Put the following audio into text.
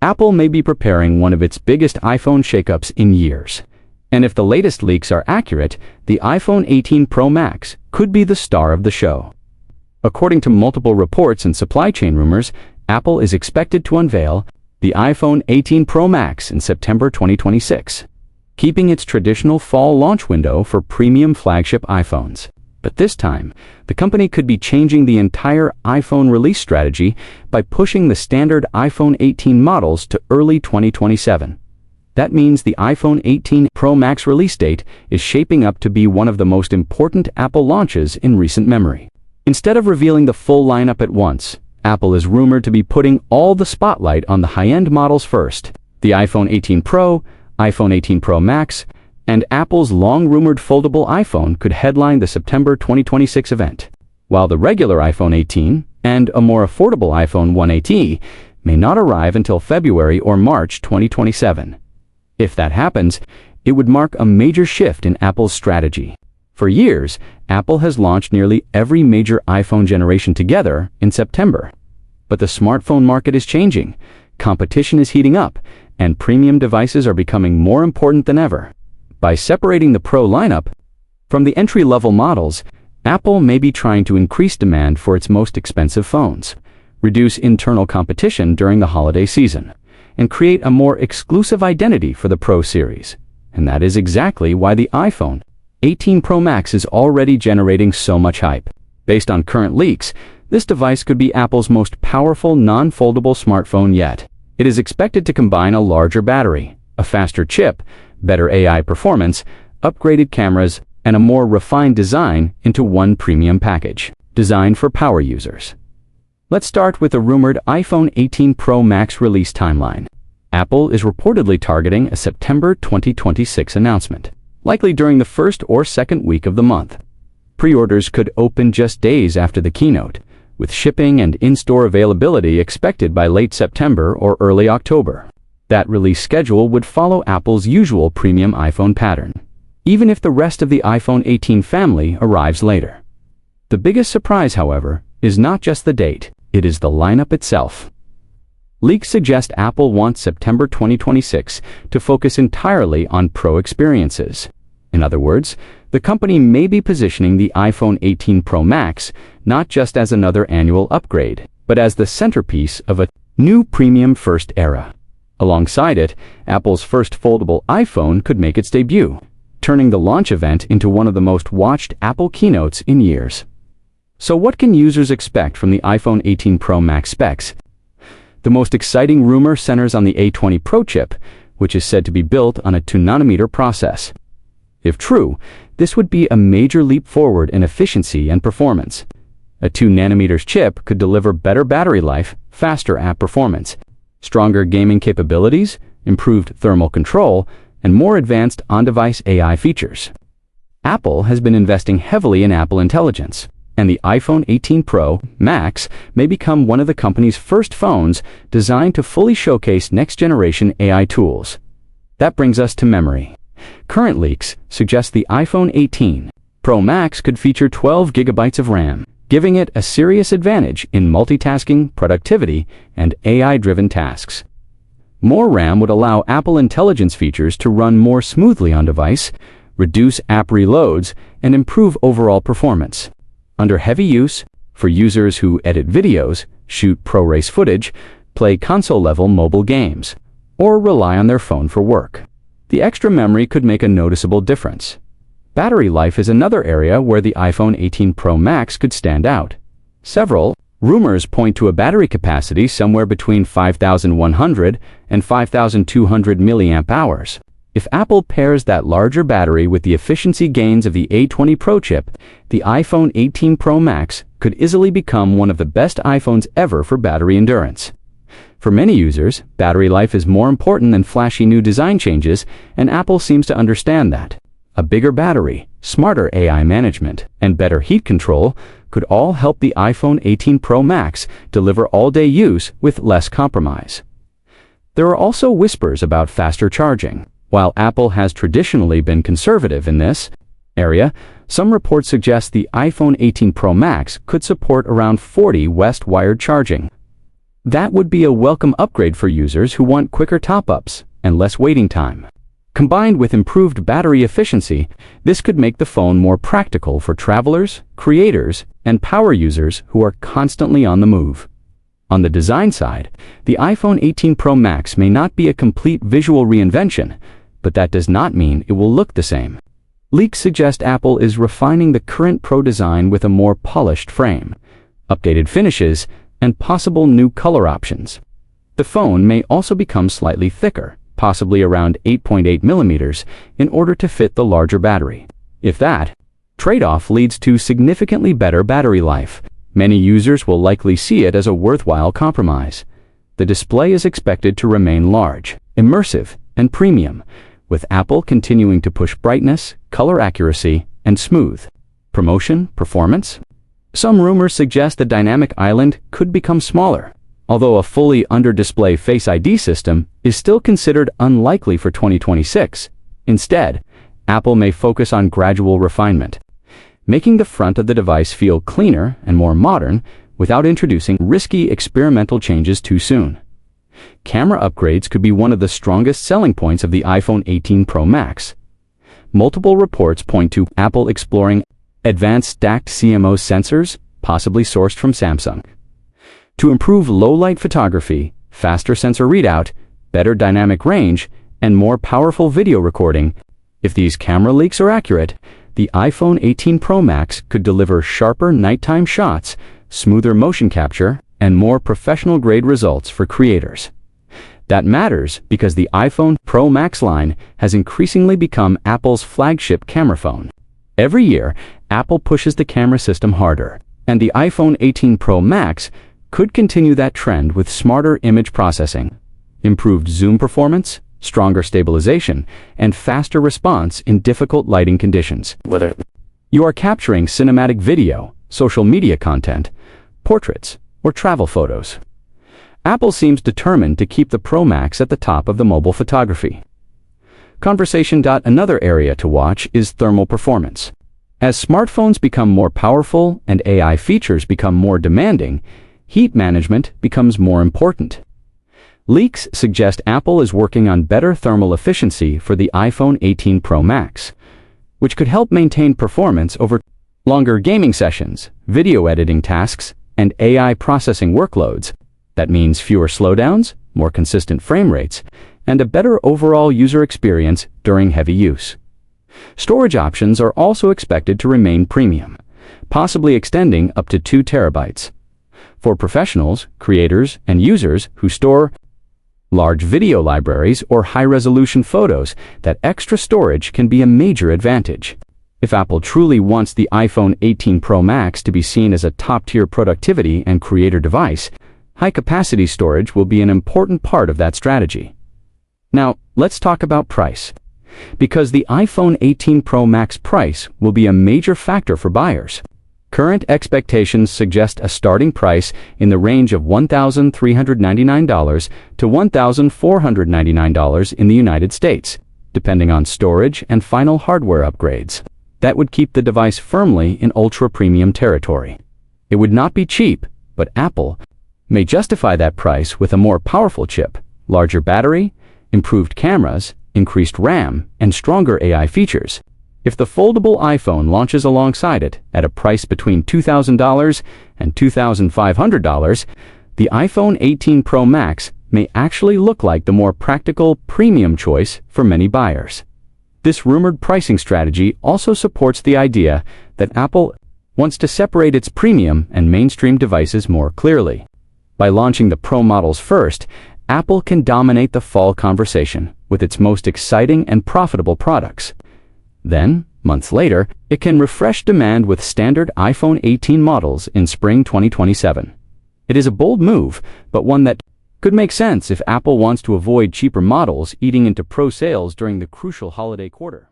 Apple may be preparing one of its biggest iPhone shakeups in years. And if the latest leaks are accurate, the iPhone 18 Pro Max could be the star of the show. According to multiple reports and supply chain rumors, Apple is expected to unveil the iPhone 18 Pro Max in September 2026, keeping its traditional fall launch window for premium flagship iPhones. But this time, the company could be changing the entire iPhone release strategy by pushing the standard iPhone 18 models to early 2027. That means the iPhone 18 Pro Max release date is shaping up to be one of the most important Apple launches in recent memory. Instead of revealing the full lineup at once, Apple is rumored to be putting all the spotlight on the high-end models first. The iPhone 18 Pro, iPhone 18 Pro Max, and Apple's long-rumored foldable iPhone could headline the September 2026 event, while the regular iPhone 18 and a more affordable iPhone 180 may not arrive until February or March 2027. If that happens, it would mark a major shift in Apple's strategy. For years, Apple has launched nearly every major iPhone generation together in September. But the smartphone market is changing, competition is heating up, and premium devices are becoming more important than ever. By separating the Pro lineup from the entry-level models, Apple may be trying to increase demand for its most expensive phones, reduce internal competition during the holiday season, and create a more exclusive identity for the Pro series. And that is exactly why the iPhone 18 Pro Max is already generating so much hype. Based on current leaks, this device could be Apple's most powerful non-foldable smartphone yet. It is expected to combine a larger battery, a faster chip, better AI performance, upgraded cameras, and a more refined design into one premium package, designed for power users. Let's start with the rumored iPhone 18 Pro Max release timeline. Apple is reportedly targeting a September 2026 announcement, likely during the first or second week of the month. Pre-orders could open just days after the keynote, with shipping and in-store availability expected by late September or early October. That release schedule would follow Apple's usual premium iPhone pattern, even if the rest of the iPhone 18 family arrives later. The biggest surprise, however, is not just the date, it is the lineup itself. Leaks suggest Apple wants September 2026 to focus entirely on Pro experiences. In other words, the company may be positioning the iPhone 18 Pro Max not just as another annual upgrade, but as the centerpiece of a new premium first era. Alongside it, Apple's first foldable iPhone could make its debut, turning the launch event into one of the most watched Apple keynotes in years. So what can users expect from the iPhone 18 Pro Max specs? The most exciting rumor centers on the A20 Pro chip, which is said to be built on a 2nm process. If true, this would be a major leap forward in efficiency and performance. A 2nm chip could deliver better battery life, faster app performance, stronger gaming capabilities, improved thermal control, and more advanced on-device AI features. Apple has been investing heavily in Apple Intelligence, and the iPhone 18 Pro Max may become one of the company's first phones designed to fully showcase next-generation AI tools. That brings us to memory. Current leaks suggest the iPhone 18 Pro Max could feature 12 GB of RAM, giving it a serious advantage in multitasking, productivity, and AI-driven tasks. More RAM would allow Apple Intelligence features to run more smoothly on device, reduce app reloads, and improve overall performance. Under heavy use, for users who edit videos, shoot ProRace footage, play console-level mobile games, or rely on their phone for work, the extra memory could make a noticeable difference. Battery life is another area where the iPhone 18 Pro Max could stand out. Several rumors point to a battery capacity somewhere between 5,100 and 5,200 mAh. If Apple pairs that larger battery with the efficiency gains of the A20 Pro chip, the iPhone 18 Pro Max could easily become one of the best iPhones ever for battery endurance. For many users, battery life is more important than flashy new design changes, and Apple seems to understand that. A bigger battery, smarter AI management, and better heat control could all help the iPhone 18 Pro Max deliver all-day use with less compromise. There are also whispers about faster charging. While Apple has traditionally been conservative in this area, some reports suggest the iPhone 18 Pro Max could support around 40 West wired charging. That would be a welcome upgrade for users who want quicker top-ups and less waiting time. Combined with improved battery efficiency, this could make the phone more practical for travelers, creators, and power users who are constantly on the move. On the design side, the iPhone 18 Pro Max may not be a complete visual reinvention, but that does not mean it will look the same. Leaks suggest Apple is refining the current Pro design with a more polished frame, updated finishes, and possible new color options. The phone may also become slightly thicker, possibly around 8.8 millimeters, in order to fit the larger battery. If that trade-off leads to significantly better battery life, many users will likely see it as a worthwhile compromise. The display is expected to remain large, immersive, and premium, with Apple continuing to push brightness, color accuracy, and smooth promotion performance. Some rumors suggest the dynamic island could become smaller, although a fully under-display Face ID system is still considered unlikely for 2026. Instead, Apple may focus on gradual refinement, making the front of the device feel cleaner and more modern without introducing risky experimental changes too soon. Camera upgrades could be one of the strongest selling points of the iPhone 18 Pro Max. Multiple reports point to Apple exploring advanced stacked CMOS sensors, possibly sourced from Samsung, to improve low-light photography, faster sensor readout, better dynamic range, and more powerful video recording. If these camera leaks are accurate, the iPhone 18 Pro Max could deliver sharper nighttime shots, smoother motion capture, and more professional-grade results for creators. That matters because the iPhone Pro Max line has increasingly become Apple's flagship camera phone. Every year, Apple pushes the camera system harder, and the iPhone 18 Pro Max could continue that trend with smarter image processing, improved zoom performance, stronger stabilization, and faster response in difficult lighting conditions. Whether you are capturing cinematic video, social media content, portraits, or travel photos, Apple seems determined to keep the Pro Max at the top of the mobile photography conversation. Another area to watch is thermal performance. As smartphones become more powerful and AI features become more demanding, heat management becomes more important. Leaks suggest Apple is working on better thermal efficiency for the iPhone 18 Pro Max, which could help maintain performance over longer gaming sessions, video editing tasks, and AI processing workloads. That means fewer slowdowns, more consistent frame rates, and a better overall user experience during heavy use. Storage options are also expected to remain premium, possibly extending up to 2 terabytes. For professionals, creators, and users who store large video libraries or high-resolution photos, that extra storage can be a major advantage. If Apple truly wants the iPhone 18 Pro Max to be seen as a top-tier productivity and creator device, high-capacity storage will be an important part of that strategy. Now, let's talk about price, because the iPhone 18 Pro Max price will be a major factor for buyers. Current expectations suggest a starting price in the range of $1,399 to $1,499 in the United States, depending on storage and final hardware upgrades. That would keep the device firmly in ultra-premium territory. It would not be cheap, but Apple may justify that price with a more powerful chip, larger battery, improved cameras, increased RAM, and stronger AI features. If the foldable iPhone launches alongside it at a price between $2,000 and $2,500, the iPhone 18 Pro Max may actually look like the more practical premium choice for many buyers. This rumored pricing strategy also supports the idea that Apple wants to separate its premium and mainstream devices more clearly. By launching the Pro models first, Apple can dominate the fall conversation with its most exciting and profitable products. Then, months later, it can refresh demand with standard iPhone 18 models in spring 2027. It is a bold move, but one that could make sense if Apple wants to avoid cheaper models eating into Pro sales during the crucial holiday quarter.